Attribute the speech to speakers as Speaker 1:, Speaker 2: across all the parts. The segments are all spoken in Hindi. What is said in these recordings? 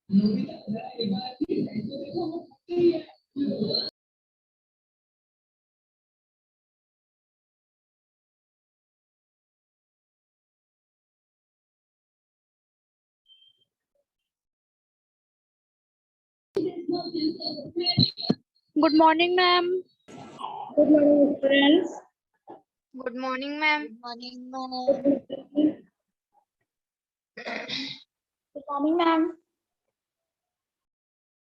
Speaker 1: Good morning, ma'am.
Speaker 2: Good morning, friends.
Speaker 1: Good morning, ma'am.
Speaker 2: Good morning, ma'am.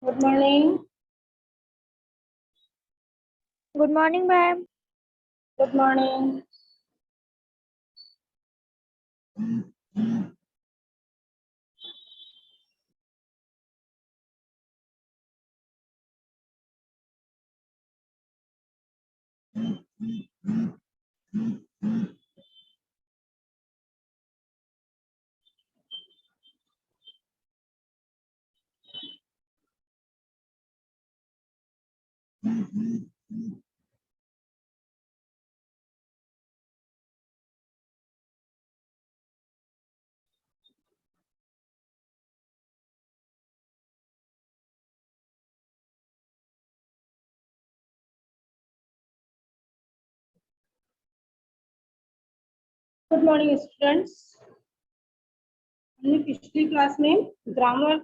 Speaker 2: Good morning.
Speaker 1: Good morning, ma'am.
Speaker 2: Good morning. Good morning students. हमने पिछली क्लास में ग्रामर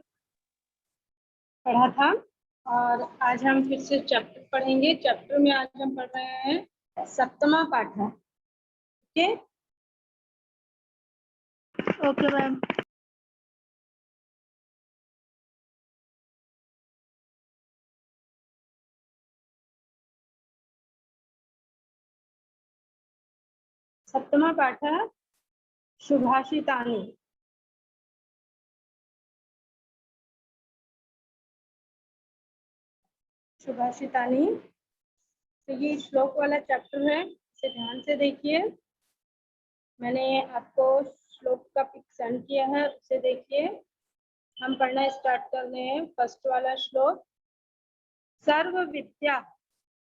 Speaker 2: पढ़ा था और आज हम फिर से चैप्टर पढ़ेंगे। चैप्टर में आज हम पढ़ रहे हैं सप्तमा पाठ है। Okay
Speaker 1: Okay, ma'am.
Speaker 2: सप्तमा पाठ है सुभाषितानि। सुभाषितानि तो ये श्लोक वाला चैप्टर है, इसे ध्यान से देखिए। मैंने आपको श्लोक का पिक सेंड किया है, उसे देखिए। हम पढ़ना स्टार्ट कर रहे हैं। फर्स्ट वाला श्लोक। सर्व विद्या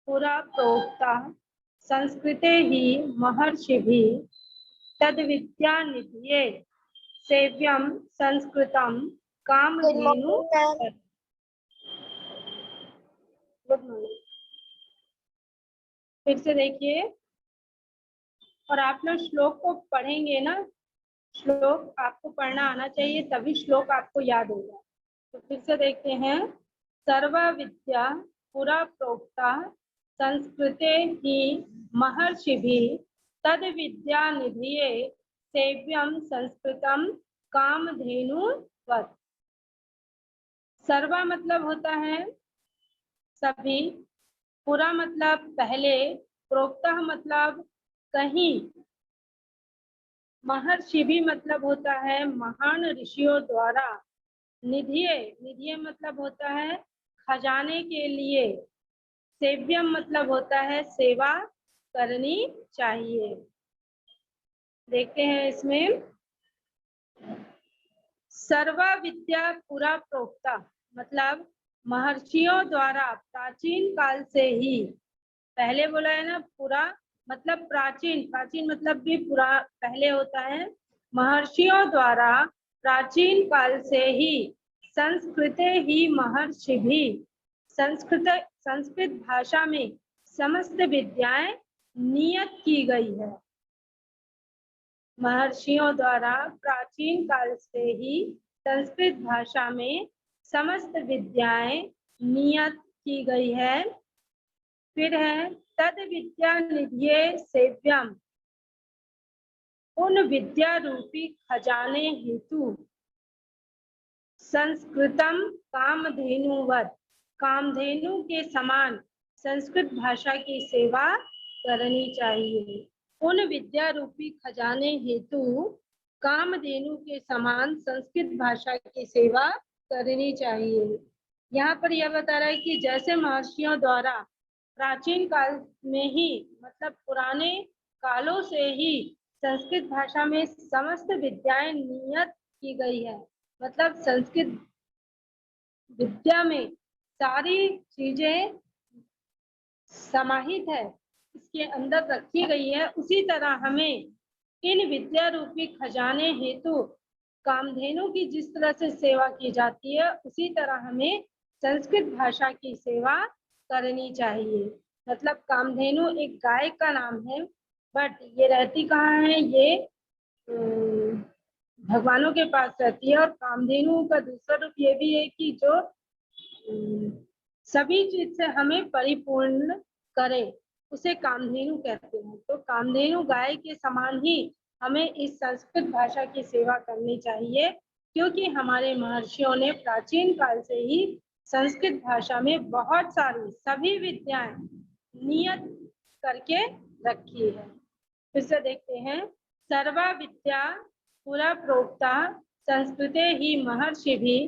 Speaker 2: पुरा प्रोक्ता संस्कृते ही महर्षिभि तद विद्या निधये सेव्यम संस्कृतम कामधेनु। Good morning. फिर से देखिए और आप लोग श्लोक को पढ़ेंगे ना, श्लोक आपको पढ़ना आना चाहिए तभी श्लोक आपको याद होगा। तो फिर से देखते हैं। सर्व विद्या पुरा प्रोक्ता संस्कृते ही महर्षिभि तद विद्या निधये सेव्यम संस्कृतम कामधेनुवत्। सर्वा मतलब होता है सभी, पुरा मतलब पहले, प्रोक्ता मतलब कहीं, महर्षि भी मतलब होता है महान ऋषियों द्वारा, निधिये निधिये मतलब होता है खजाने के लिए, सेव्यम मतलब होता है सेवा करनी चाहिए। देखते हैं इसमें। सर्वा विद्या पुरा प्रोक्ता मतलब महर्षियों द्वारा प्राचीन काल से ही, पहले बोला है ना, पुरा मतलब प्राचीन, प्राचीन मतलब भी पूरा पहले होता है। महर्षियों द्वारा प्राचीन काल से ही संस्कृते ही महर्षि भी, संस्कृत भाषा में समस्त विद्याएं नियत की गई है। महर्षियों द्वारा प्राचीन काल से ही संस्कृत भाषा में समस्त विद्याएं नियत की गई है। फिर है तद विद्या निधये सेव्यम, उन विद्या रूपी खजाने हेतु संस्कृतम कामधेनुवत, कामधेनु के समान संस्कृत भाषा की सेवा करनी चाहिए। उन विद्या रूपी खजाने हेतु कामधेनु के समान संस्कृत भाषा की सेवा करनी चाहिए। यहाँ पर यह बता रहा है कि जैसे महर्षियों द्वारा प्राचीन काल में ही, मतलब पुराने कालों से ही संस्कृत भाषा में समस्त विद्याएं नियत की गई है, मतलब संस्कृत विद्या में सारी चीजें समाहित है, इसके अंदर रखी गई है, उसी तरह हमें इन विद्या रूपी खजाने हेतु कामधेनु की जिस तरह से सेवा की जाती है, उसी तरह हमें संस्कृत भाषा की सेवा करनी चाहिए। मतलब कामधेनु एक गाय का नाम है, बट ये रहती कहाँ है, ये भगवानों के पास रहती है। और कामधेनु का दूसरा रूप ये भी है कि जो सभी चीज से हमें परिपूर्ण करे, उसे कामधेनु कहते हैं। तो कामधेनु गाय के समान ही हमें इस संस्कृत भाषा की सेवा करनी चाहिए, क्योंकि हमारे महर्षियों ने प्राचीन काल से ही संस्कृत भाषा में बहुत सारी सभी विद्याएं नियत करके रखी है। फिर से देखते हैं, सर्वा विद्या पुरा प्रोक्ता संस्कृते ही महर्षि भी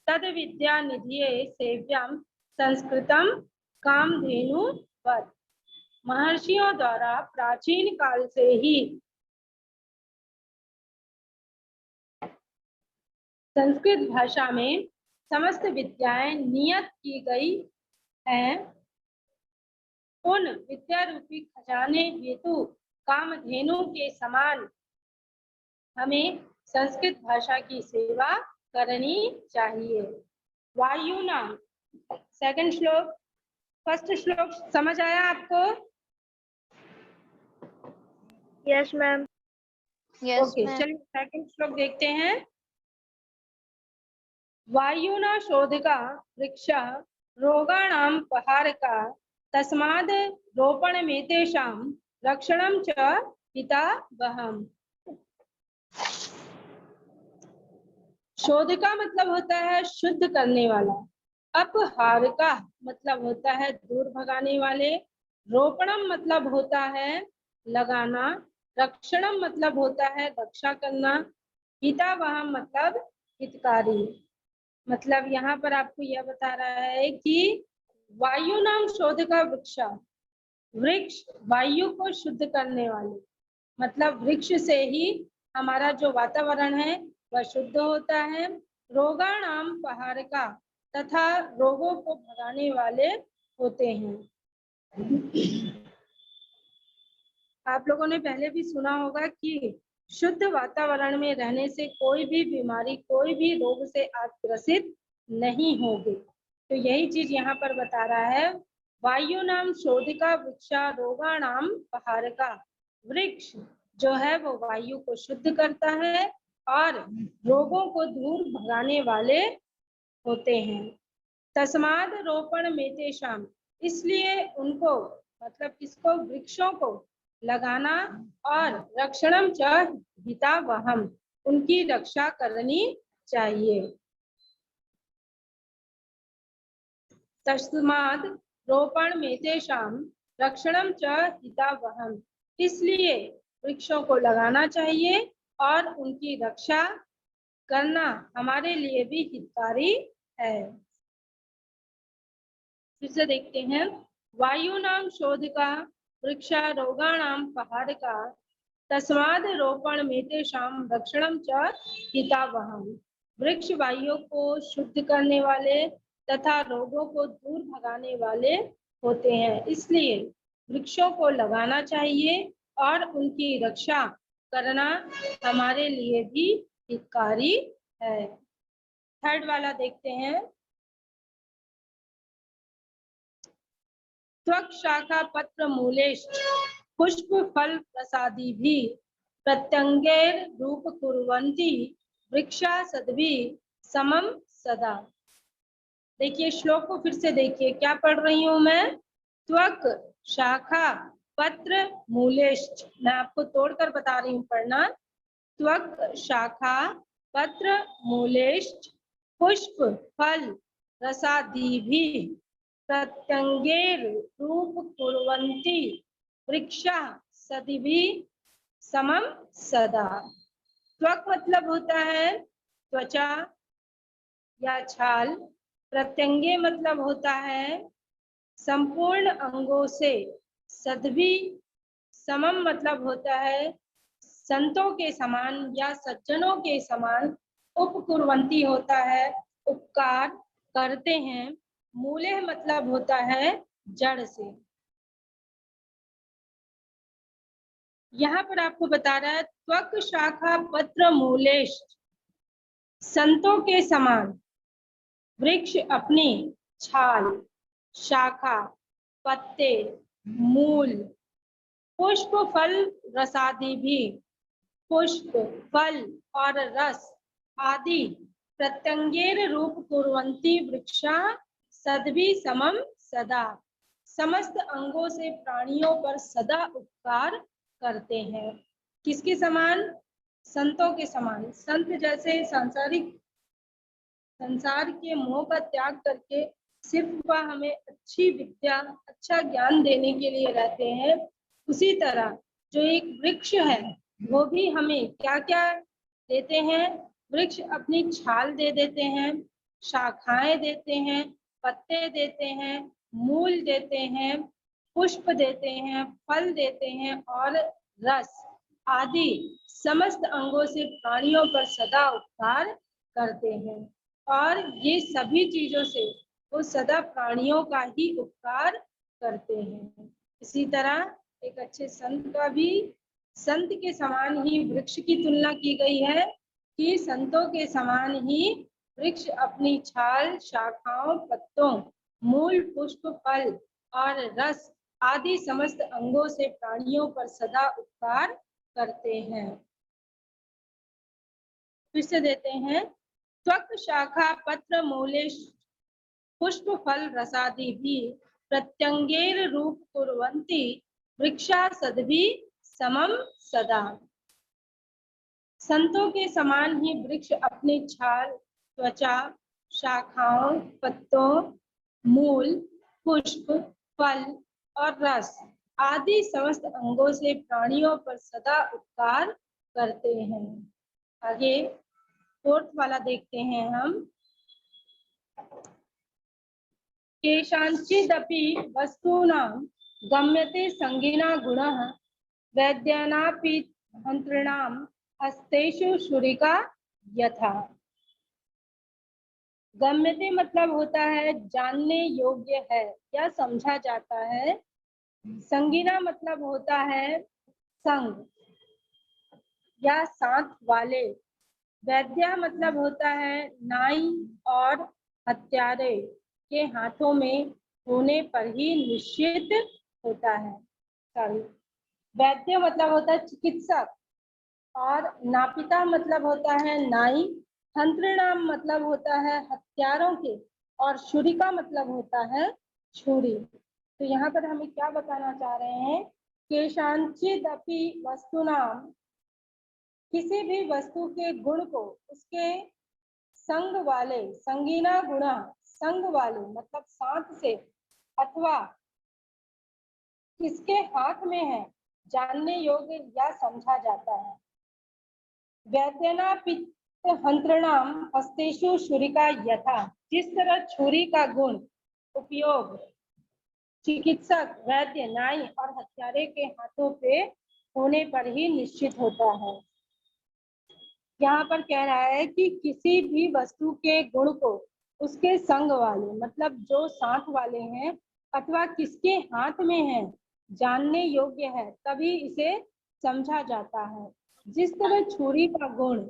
Speaker 2: तद विद्या निधिये सेव्यम संस्कृतम कामधेनुवत। महर्षियों द्वारा प्राचीन काल से ही संस्कृत भाषा में समस्त विद्याएं नियत की गई हैं। उन विद्या रूपी खजाने हेतु कामधेनु के समान हमें संस्कृत भाषा की सेवा करनी चाहिए। वायुना, सेकंड श्लोक, फर्स्ट श्लोक समझ आया आपको?
Speaker 1: Yes ma'am.
Speaker 2: ओके, चलिए सेकंड श्लोक देखते हैं। वायुना शोधिका वृक्ष रोगाणां पहारका तस्माद् रोपणमेतेषां रक्षणं च हितावहम्। शोधिका मतलब होता है शुद्ध करने वाला, अपहारका मतलब होता है दूर भगाने वाले, रोपणम मतलब होता है लगाना, रक्षणम मतलब होता है रक्षा करना, हितावहम मतलब हितकारी। मतलब यहाँ पर आपको यह बता रहा है कि वायु नाम शोधिका वृक्ष, वृक्ष वायु को शुद्ध करने वाले, मतलब वृक्ष से ही हमारा जो वातावरण है वह शुद्ध होता है। रोगाणाम पहारका, तथा रोगों को भगाने वाले होते हैं। आप लोगों ने पहले भी सुना होगा कि शुद्ध वातावरण में रहने से कोई भी बीमारी, कोई भी रोग से आप ग्रसित नहीं होगे। तो यही चीज यहाँ पर बता रहा है, वायु नाम शोधिका वृक्षा रोगाणाम पहारका। वृक्ष जो है वो वायु को शुद्ध करता है और रोगों को दूर भगाने वाले होते हैं। तस्माद रोपण मेतेषाम, इसलिए उनको, मतलब किसको, वृक्षों को लगाना और रक्षणम च हितावहम, उनकी रक्षा करनी चाहिए। तस्माद रोपण मेतेषाम रक्षणम च हितावहम, इसलिए वृक्षों को लगाना चाहिए और उनकी रक्षा करना हमारे लिए भी हितकारी है। फिर से देखते हैं, वायु नाम शोधिका वृक्षा रोगाणाम पहारका तस्माद रोपण मेतेषाम रक्षणम च हितावहम। वृक्ष वायु को शुद्ध करने वाले तथा रोगों को दूर भगाने वाले होते हैं, इसलिए वृक्षों को लगाना चाहिए और उनकी रक्षा करना हमारे लिए भी हितकारी है। थर्ड वाला देखते हैं, त्वक शाखा पत्र मूलेश्च पुष्प फल प्रसादी भी प्रत्यंगैर रूप कुर्वन्ति वृक्षा सद्भि समम सदा। देखिए श्लोक को फिर से देखिए, क्या पढ़ रही हूं मैं? त्वक शाखा पत्र मूलेश्च, मैं आपको तोड़कर बता रही हूँ पढ़ना। त्वक, शाखा, पत्र, मूलेश्च, पुष्प, फल, रसादिभिः प्रत्यंगैर रूप कुर्वन्ति वृक्षाः सदिभिः समम सदा। त्वक मतलब होता है त्वचा या छाल, प्रत्यंगे मतलब होता है संपूर्ण अंगों से, सद्भि समम मतलब होता है संतों के समान या सज्जनों के समान, उपकुर्वंती होता है उपकार करते हैं, मूले मतलब होता है जड़ से। यहाँ पर आपको बता रहा है त्वक, शाखा, पत्र, मूलेश, संतों के समान, वृक्ष अपनी छाल, शाखा, पत्ते, मूल, पुष्प, फल, रसादि भी, पुष्प, फल और रस आदि प्रत्यंगेर रूप कुर्वन्ति वृक्षा सद्भि समम सदा, समस्त अंगों से प्राणियों पर सदा उपकार करते हैं। किसके समान? संतों के समान। संत जैसे संसार के मोह का त्याग करके सिर्फ वह हमें अच्छी विद्या, अच्छा ज्ञान देने के लिए रहते हैं, उसी तरह जो एक वृक्ष है वो भी हमें क्या क्या देते हैं? वृक्ष अपनी छाल दे देते हैं, शाखाएं देते हैं, पत्ते देते हैं, मूल देते हैं, पुष्प देते हैं, फल देते हैं और रस आदि समस्त अंगों से प्राणियों पर सदा उपकार करते हैं। और ये सभी चीजों से वो सदा प्राणियों का ही उपकार करते हैं। इसी तरह एक अच्छे संत का भी संत के समान ही वृक्ष की तुलना की गई है कि संतों के समान ही वृक्ष अपनी छाल, शाखाओं, पत्तों, मूल, पुष्प, फल और रस आदि समस्त अंगों से प्राणियों पर सदा उपकार करते हैं। फिर से देते हैं त्वक, शाखा, पत्र, मूलेश, पुष्प, फल, रसादि भी प्रत्यंगेर रूप कुर्वन्ति वृक्षा सद्भि समम सदा। संतों के समान ही वृक्ष अपनी छाल, त्वचा, शाखाओं, पत्तों, मूल, पुष्प, फल और रस आदि समस्त अंगों से प्राणियों पर सदा उपकार करते हैं। आगे फोर्थ वाला देखते हैं हम। केषांचिदपि वस्तूनां गम्यते संगीना गुणः वैद्यानापि मंत्रिणां हस्तेषु छुरिका यथा। गम्यते मतलब होता है जानने योग्य है या समझा जाता है। संगीना मतलब होता है संग या साथ वाले। वैद्या मतलब होता है नाई और हत्यारे के हाथों में होने पर ही निश्चित होता है। सॉरी, वैद्य मतलब होता है चिकित्सक और नापिता मतलब होता है नाई, हंत्रिणाम मतलब होता है हत्यारों के और छुरिका मतलब होता है छुरी। तो यहाँ पर हमें क्या बताना चाह रहे हैं? केषांचिदपि वस्तुनाम, किसी भी वस्तु के गुण को उसके संग वाले, संगीना गुणा, संग वाले मतलब साथ से, अथवा किसके हाथ में है जानने योग्य या समझा जाता है। वैद्यनापित हंत्रणाम हस्तेषु छुरिका यथा, जिस तरह छुरी का गुण उपयोग चिकित्सक, वैद्य, नाई और हत्यारे के हाथों पे होने पर ही निश्चित होता है। यहाँ पर कह रहा है कि किसी भी वस्तु के गुण को उसके संग वाले मतलब जो साथ वाले हैं अथवा किसके हाथ में है जानने योग्य है तभी इसे समझा जाता है। जिस तरह छुरी का गुण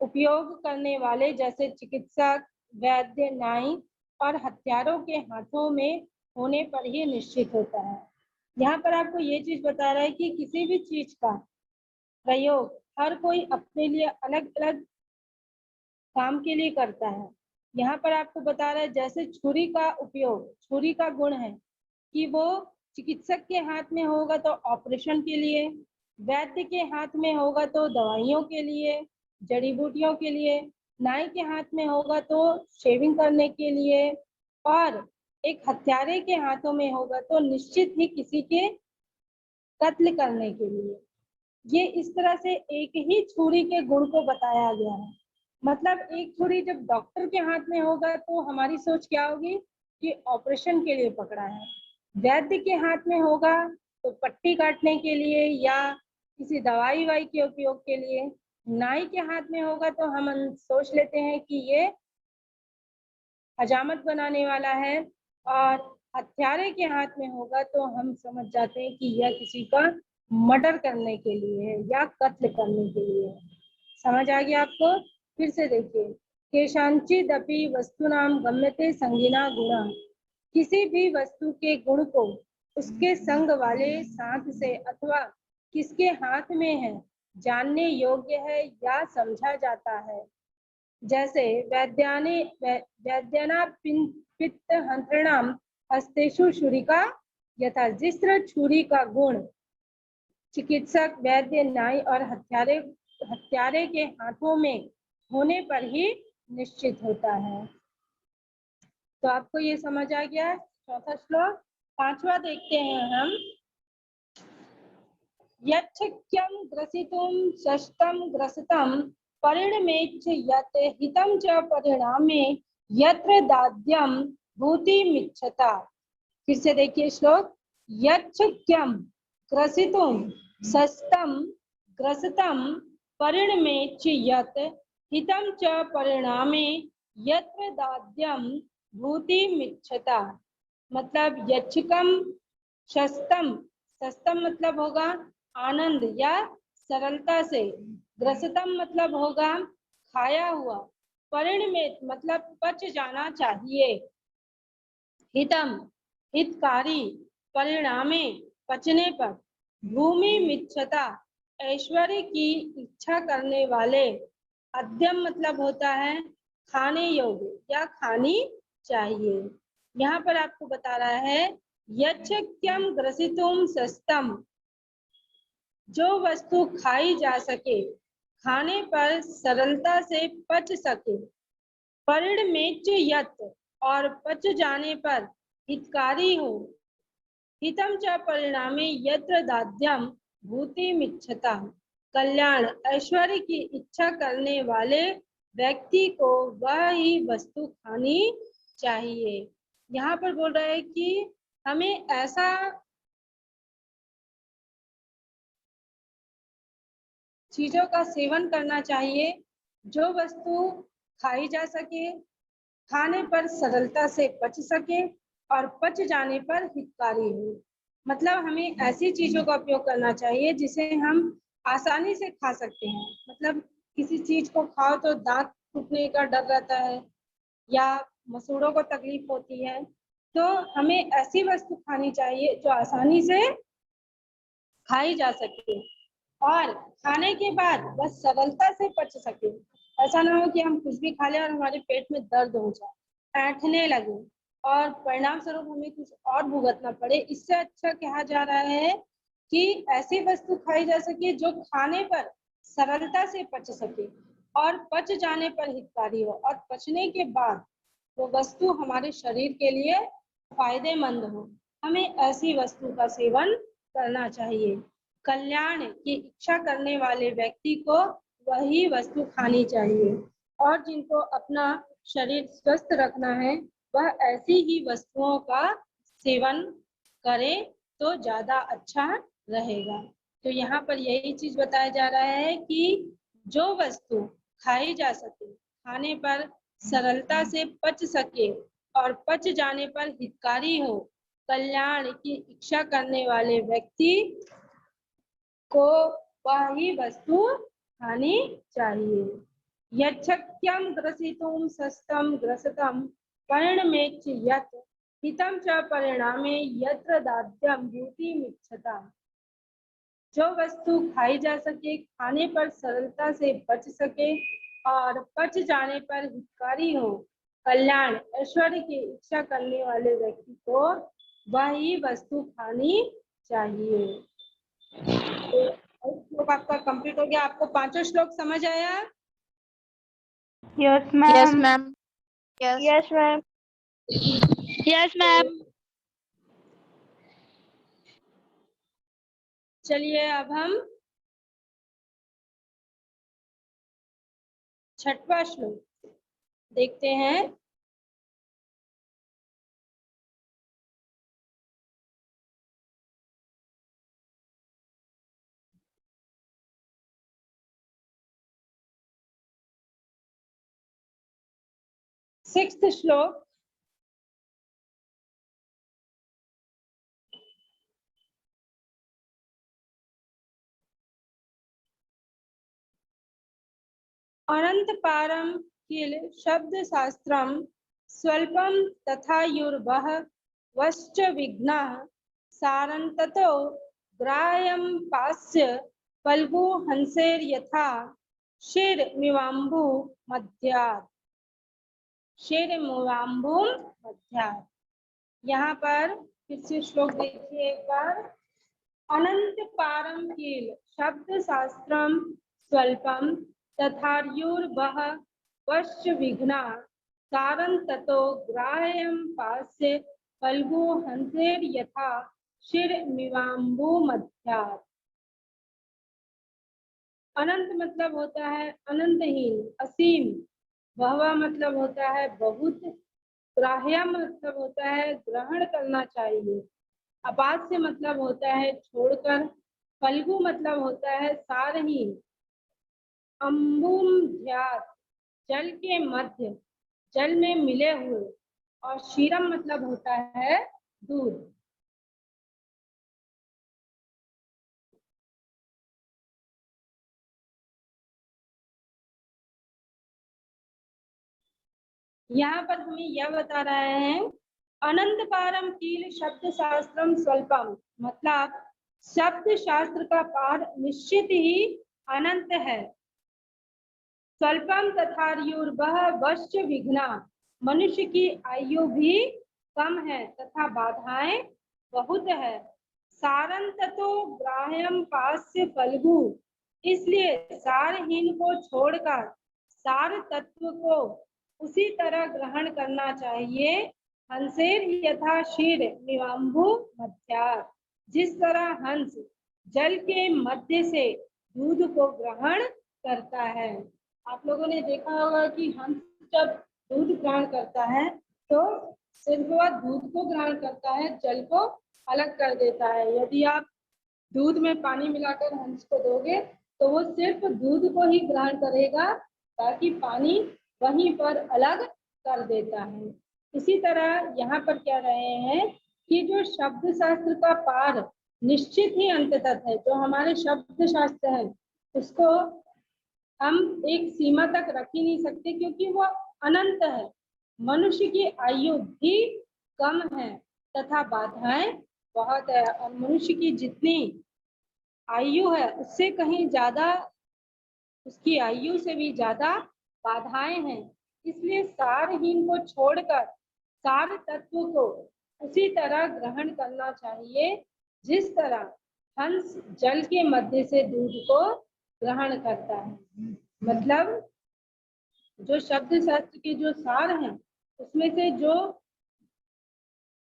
Speaker 2: उपयोग करने वाले जैसे चिकित्सक, वैद्य, नाई और हत्यारों के हाथों में होने पर ही निश्चित होता है। यहाँ पर आपको ये चीज बता रहा है कि किसी भी चीज का प्रयोग हर कोई अपने लिए अलग अलग काम के लिए करता है। यहाँ पर आपको बता रहा है जैसे छुरी का उपयोग, छुरी का गुण है कि वो चिकित्सक के हाथ में होगा तो ऑपरेशन के लिए, वैद्य के हाथ में होगा तो दवाइयों के लिए, जड़ी बूटियों के लिए, नाई के हाथ में होगा तो शेविंग करने के लिए, और एक हत्यारे के हाथों में होगा तो निश्चित ही किसी के कत्ल करने के लिए। ये इस तरह से एक ही छुरी के गुण को बताया गया है। मतलब एक छुरी जब डॉक्टर के हाथ में होगा तो हमारी सोच क्या होगी कि ऑपरेशन के लिए पकड़ा है। वैद्य के हाथ में होगा तो पट्टी काटने के लिए या किसी दवाई वाई के उपयोग के लिए। नाई के हाथ में होगा तो हम सोच लेते हैं कि ये हजामत बनाने वाला है, और हत्यारे के हाथ में होगा तो हम समझ जाते हैं कि यह किसी का मर्डर करने के लिए है या कत्ल करने के लिए है। समझ आ गया आपको? फिर से देखिए, केशांचिदपि वस्तुनाम गम्यते संगिना गुणा। किसी भी वस्तु के गुण को उसके संग वाले साथ से अथवा किसके हाथ में है जानने योग्य है या समझा जाता है। जैसे वैद्याना पित्त हंत्रिणाम हस्तेषु छुरिका यथा। जिस तरह छुरी का गुण चिकित्सक, वैद्य, नाई और हत्यारे के हाथों में होने पर ही निश्चित होता है। तो आपको ये समझ आ गया चौथा श्लोक। पांचवा देखते हैं हम। यच्छक्यं ग्रसितुं शस्तं ग्रसितं परिणमेच्छ यत् हितं च परिणामे यत्र दाद्यं भूतिमिच्छता। फिर से देखिए श्लोक। यच्छक्यं ग्रसितुं शस्तं ग्रसितं परिणमेच्छ यत् हितं च परिणामे यत्र दाद्यं भूतिमिच्छता। मतलब यच्छकम शस्तम, सस्तम मतलब होगा आनंद या सरलता से, ग्रसतम मतलब होगा खाया हुआ, परिणमित मतलब पच जाना चाहिए, हितम हितकारी, परिणामे पचने पर, भूमि मिच्छता ऐश्वर्य की इच्छा करने वाले, अद्यम मतलब होता है खाने योग्य या खानी चाहिए। यहाँ पर आपको बता रहा है यच्छक्यम ग्रसितुम सस्तम, जो वस्तु खाई जा सके, खाने पर सरलता से पच सके, परिणमेच्छ यत् और पच जाने पर हितकारी हो, हितम च परिणामे यत्र दाद्यम भूतिमिच्छता, कल्याण ऐश्वर्य की इच्छा करने वाले व्यक्ति को वह ही वस्तु खानी चाहिए। यहाँ पर बोल रहा है कि हमें ऐसा चीजों का सेवन करना चाहिए जो वस्तु खाई जा सके, खाने पर सरलता से पच सके और पच जाने पर हितकारी हो। मतलब हमें ऐसी चीजों का उपयोग करना चाहिए जिसे हम आसानी से खा सकते हैं। मतलब किसी चीज को खाओ तो दांत टूटने का डर रहता है या मसूड़ों को तकलीफ होती है, तो हमें ऐसी वस्तु खानी चाहिए जो आसानी से खाई जा सके और खाने के बाद बस सरलता से पच सके। ऐसा ना हो कि हम कुछ भी खा लें और हमारे पेट में दर्द हो जाए, ऐंठने लगे और परिणाम स्वरूप हमें कुछ और भुगतना पड़े। इससे अच्छा कहा जा रहा है कि ऐसी वस्तु खाई जा सके जो खाने पर सरलता से पच सके और पच जाने पर हितकारी हो, और पचने के बाद वो वस्तु हमारे शरीर के लिए फायदेमंद हो। हमें ऐसी वस्तु का सेवन करना चाहिए। कल्याण की इच्छा करने वाले व्यक्ति को वही वस्तु खानी चाहिए, और जिनको अपना शरीर स्वस्थ रखना है वह ऐसी ही वस्तुओं का सेवन करे तो ज्यादा अच्छा रहेगा। तो यहाँ पर यही चीज बताया जा रहा है कि जो वस्तु खाई जा सके, खाने पर सरलता से पच सके और पच जाने पर हितकारी हो, कल्याण की इच्छा करने वाले व्यक्ति को वही वस्तु खानी चाहिए। यच्छक्यं ग्रसितुं सस्तं ग्रसतं परिणमेच्छ यत् हितं च परिणामे यत्र दाद्यं भूतिमिच्छता। जो वस्तु खाई जा सके, खाने पर सरलता से बच सके और पच जाने पर हितकारी हो, कल्याण ऐश्वर्य की इच्छा करने वाले व्यक्ति को वही वस्तु खानी चाहिए। तो श्लोक आपका कंप्लीट हो गया। आपको पांचों श्लोक समझ आया?
Speaker 1: Yes,
Speaker 3: Yes,
Speaker 1: ma'am.
Speaker 3: ma'am. Yes.
Speaker 1: Yes, ma'am.
Speaker 3: Yes, ma'am.
Speaker 2: चलिए अब हम छठवां श्लोक देखते हैं। सिक्स्थ श्लोक। अनंत पारम किल शब्द शास्त्रम स्वल्पम तथा युर्वः वश्च विघ्नः सारन्ततो ग्राह्यं पास्य फल्गु हंसेर्यथा शिरमिवाम्बु मध्यात्। शिरमिवाम्बु मध्यात्। यहाँ पर फिर से श्लोक देखिए एक बार। अनंत पारम किल शब्द शास्त्रम स्वल्पम तथार्युर्वः वश्च विघ्ना सारन्ततो ग्राह्यं पास्य फल्गु हंसेर्यथा शिरमिवाम्बु मध्यात्। अनंत मतलब होता है अनंतहीन, असीम। वह मतलब होता है बहुत। ग्राह्य मतलब होता है ग्रहण करना चाहिए। अपाद से मतलब होता है छोड़कर। फल्गु मतलब होता है सारहीन। अम्बुमध्यात् जल के मध्य, जल में मिले हुए। और क्षीरम मतलब होता है दूध। यहाँ पर हमें यह बता रहे हैं अनंत पारम कील शब्द शास्त्रम स्वल्पम, मतलब शब्द शास्त्र का पार निश्चित ही अनंत है। स्वल्पम तथार्युर्वः वश्च विघ्ना, मनुष्य की आयु भी कम है तथा बाधाएं बहुत है। सारंततो ग्राह्यम पास्य फल्गु, इसलिए सारहीन को छोड़कर सार तत्व को उसी तरह ग्रहण करना चाहिए। हंसेर यथा क्षीर निवाम्बु मध्यात्, जिस तरह हंस जल के मध्य से दूध को ग्रहण करता है। आप लोगों ने देखा होगा कि हंस जब दूध ग्रहण करता है तो सिर्फ वह दूध को ग्रहण करता है, जल को अलग कर देता है। यदि आप दूध में पानी मिलाकर हंस को दोगे तो वो सिर्फ दूध को ही ग्रहण करेगा, ताकि पानी वहीं पर अलग कर देता है। इसी तरह यहाँ पर कह रहे हैं कि जो शब्द शास्त्र का पार निश्चित ही अंत तक है, जो हमारे शब्द शास्त्र है उसको हम एक सीमा तक रख ही नहीं सकते, क्योंकि वो अनंत है। मनुष्य की आयु भी कम है तथा बाधाएं बहुत है, और मनुष्य की जितनी आयु है उससे कहीं ज्यादा, उसकी आयु से भी ज्यादा बाधाएं हैं। इसलिए सारहीन को छोड़कर सार तत्व को उसी तरह ग्रहण करना चाहिए जिस तरह हंस जल के मध्य से दूध को ग्रहण करता है। मतलब जो शब्द शास्त्र के जो सार हैं उसमें से जो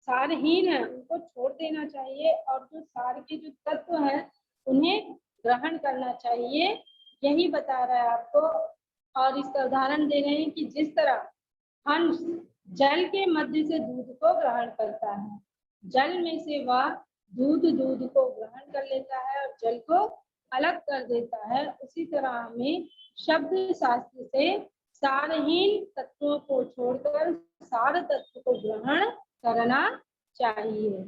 Speaker 2: सारहीन है उनको छोड़ देना चाहिए, और जो सार के जो तत्व हैं उन्हें ग्रहण करना चाहिए। यही बता रहा है आपको। और इसका उदाहरण दे रहे हैं कि जिस तरह हंस जल के मध्य से दूध को ग्रहण करता है, जल में से वह दूध को ग्रहण कर लेता है और जल को अलग कर देता है, उसी तरह हमें शब्द शास्त्र से सारहीन तत्वों को छोड़कर सार तत्व को ग्रहण करना चाहिए।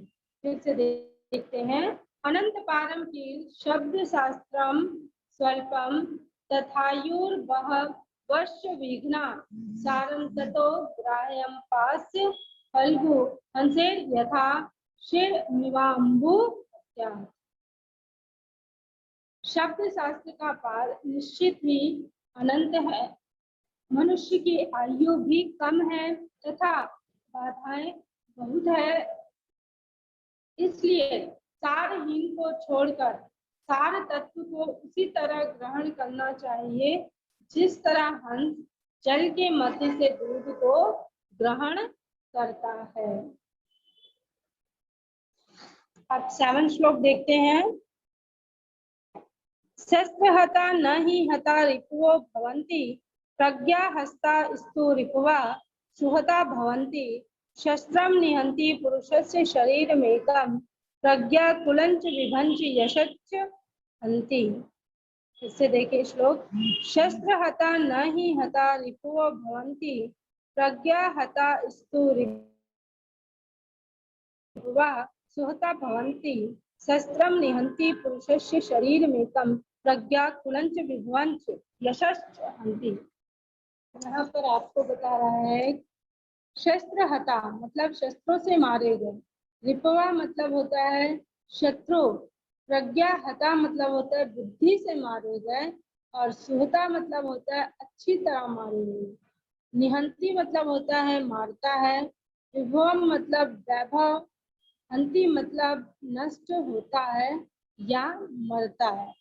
Speaker 2: फिर से देखते हैं। अनंत पारम की शब्द शास्त्रम स्वल्पम तथायुर्वः वश्च विघ्ना सारन्ततो ग्राह्यं पास्य फल्गु हंसेर यथा शिरमिवाम्बु मध्यात्। शब्द शास्त्र का पार निश्चित ही अनंत है। मनुष्य की आयु भी कम है तथा बाधाएं बहुत है। इसलिए सारहीन को छोड़कर सार तत्व को उसी तरह ग्रहण करना चाहिए जिस तरह हंस जल के मध्य से दूध को ग्रहण करता है। अब 7 श्लोक देखते हैं। शस्त्र हता न ही हता रिपुवो भवन्ति, प्रज्ञा हस्ता स्तु रिपुवा सुहता भवन्ति, शस्त्रं निहन्ति पुरुषस्य शरीरमेकं, प्रज्ञा कुलञ्च विभञ्च यशश्च हन्ति। इससे देखिए श्लोक। शस्त्र हता न ही हता रिपुवो भवन्ति, प्रज्ञा हता स्तु रिपुवा सुहता भवन्ति, शस्त्रं निहन्ति पुरुषस्य शरीरमेकं, प्रज्ञा कुलञ्च विभञ्च यशश्च हन्ति। यहाँ पर आपको बता रहा है शस्त्र हता मतलब शस्त्रों से मारे गए, रिपवा मतलब होता है शत्रु, प्रज्ञा हता मतलब होता है बुद्धि से मारे गए, और सुहता मतलब होता है अच्छी तरह मारे गए, निहंती मतलब होता है मारता है, विभवम मतलब वैभव, हंति मतलब नष्ट होता है या मरता है।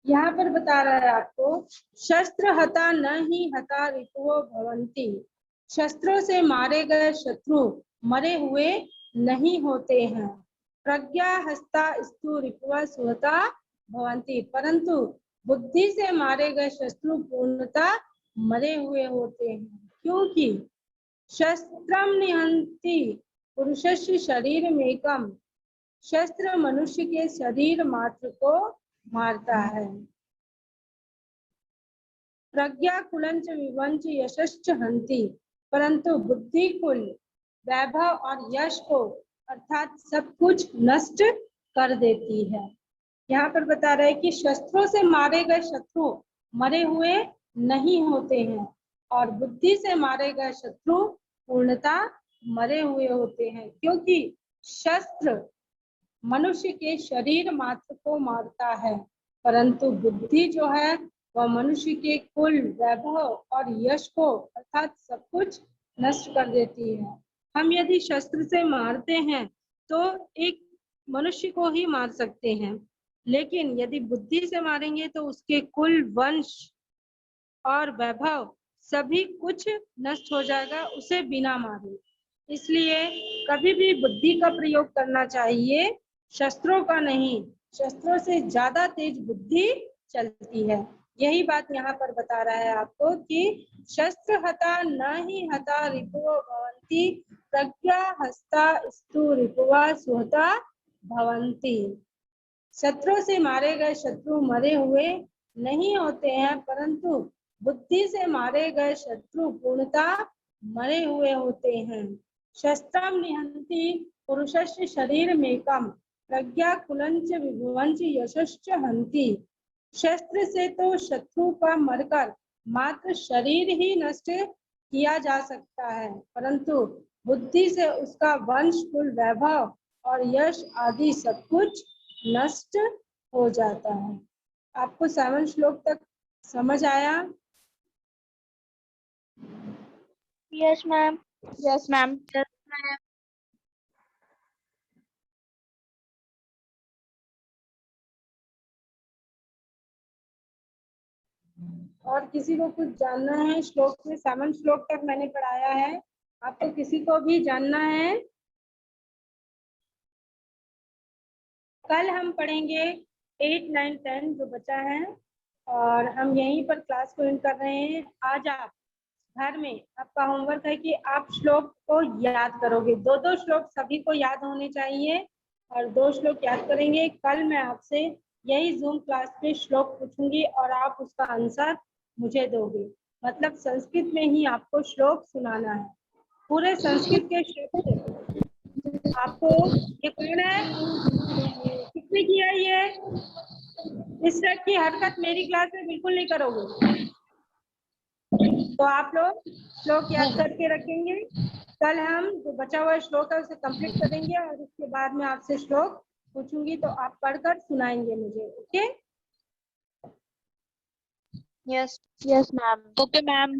Speaker 2: यहाँ पर बता रहा है आपको शस्त्र हता न ही हता रिपुवो भवन्ति, शस्त्रों से मारे गए शत्रु मरे हुए नहीं होते हैं। प्रज्ञा हस्ता स्तु रिपुवा सुहता भवन्ति, परंतु बुद्धि से मारे गए शत्रु पूर्णतः मरे हुए होते हैं, क्योंकि शस्त्रम निहन्ति पुरुषस्य शरीरमेकं, शस्त्र मनुष्य के शरीर मात्र को मारता है। प्रज्ञा कुलंच विवंच यशश्च हन्ति, परंतु बुद्धि कुल वैभव और यश को अर्थात सब कुछ नष्ट कर देती है। यहाँ पर बता रहे हैं कि शस्त्रों से मारे गए शत्रु मरे हुए नहीं होते हैं, और बुद्धि से मारे गए शत्रु पूर्णता मरे हुए होते हैं, क्योंकि शस्त्र मनुष्य के शरीर मात्र को मारता है, परंतु बुद्धि जो है वह मनुष्य के कुल वैभव और यश को अर्थात सब कुछ नष्ट कर देती है। हम यदि शस्त्र से मारते हैं तो एक मनुष्य को ही मार सकते हैं, लेकिन यदि बुद्धि से मारेंगे तो उसके कुल वंश और वैभव सभी कुछ नष्ट हो जाएगा उसे बिना मारे। इसलिए कभी भी बुद्धि का प्रयोग करना चाहिए, शस्त्रों का नहीं। शस्त्रों से ज्यादा तेज बुद्धि चलती है। यही बात यहाँ पर बता रहा है आपको कि शस्त्र हता न ही हता रिपुवो भवन्ति, प्रज्ञा हस्ता स्तु रिपुवा सुहता भवन्ति। शत्रु से मारे गए शत्रु मरे हुए नहीं होते हैं, परंतु बुद्धि से मारे गए शत्रु पूर्णतः मरे हुए होते हैं। शस्त्रम निहन्ति पुरुषस्य शरीरमेकं, प्रज्ञा कुलंच विभुवंच यशश्च हन्ति। शस्त्र से तो शत्रु का मरकर मात्र शरीर ही नष्ट किया जा सकता है, परंतु बुद्धि से उसका वंश कुल वैभव और यश आदि सब कुछ नष्ट हो जाता है। आपको 7 श्लोक तक समझ आया?
Speaker 1: Yes, ma'am.
Speaker 3: Yes, ma'am.
Speaker 2: और किसी को कुछ जानना है श्लोक में? 7 श्लोक तक मैंने पढ़ाया है, आपको किसी को भी जानना है? कल हम पढ़ेंगे 8, 9, 10 जो बचा है, और हम यहीं पर क्लास को एंड कर रहे हैं। आज आप घर में आपका होमवर्क है कि आप श्लोक को याद करोगे। 2-2 श्लोक सभी को याद होने चाहिए, और 2 श्लोक याद करेंगे। कल मैं आपसे यही जूम क्लास पे श्लोक पूछूंगी और आप उसका आंसर मुझे दोगे। मतलब संस्कृत में ही आपको श्लोक सुनाना है, पूरे संस्कृत के शब्द आपको। ये कौन है, किसने किया ये? इस तरह की हरकत मेरी क्लास में बिल्कुल नहीं करोगे। तो आप लोग श्लोक याद करके रखेंगे। कल हम जो बचा हुआ श्लोक है उसे कंप्लीट करेंगे, और उसके बाद में आपसे श्लोक पूछूंगी तो आप पढ़कर सुनाएंगे मुझे। Okay?
Speaker 3: Yes. Yes, ma'am. Okay, ma'am.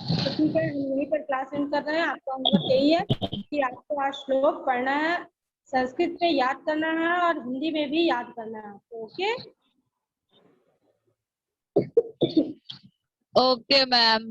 Speaker 2: तो ठीक है, हम यहीं पर क्लास एंड कर रहे हैं। आपका होमवर्क यही है कि आपको आज श्लोक पढ़ना है संस्कृत पे याद करना है और हिंदी में भी याद करना है आपको। Okay
Speaker 3: Okay, ma'am.